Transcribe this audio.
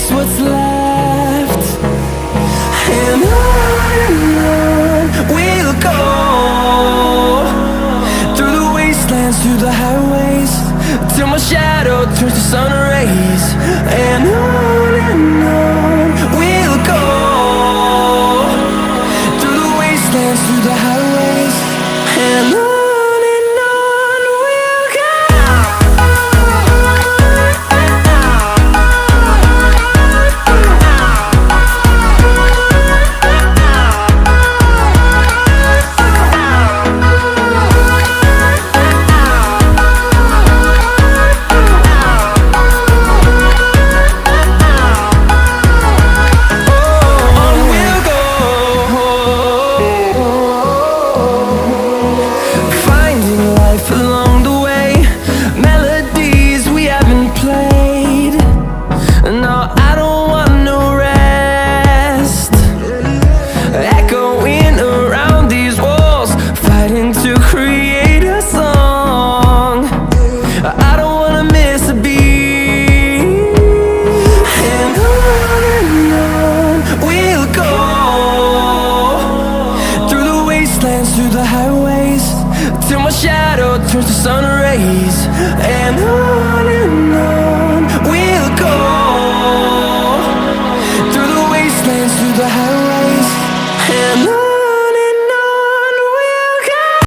chase what's left, and on we'll go, through the wastelands, through the highways, till my shadow turns to sun rays. And on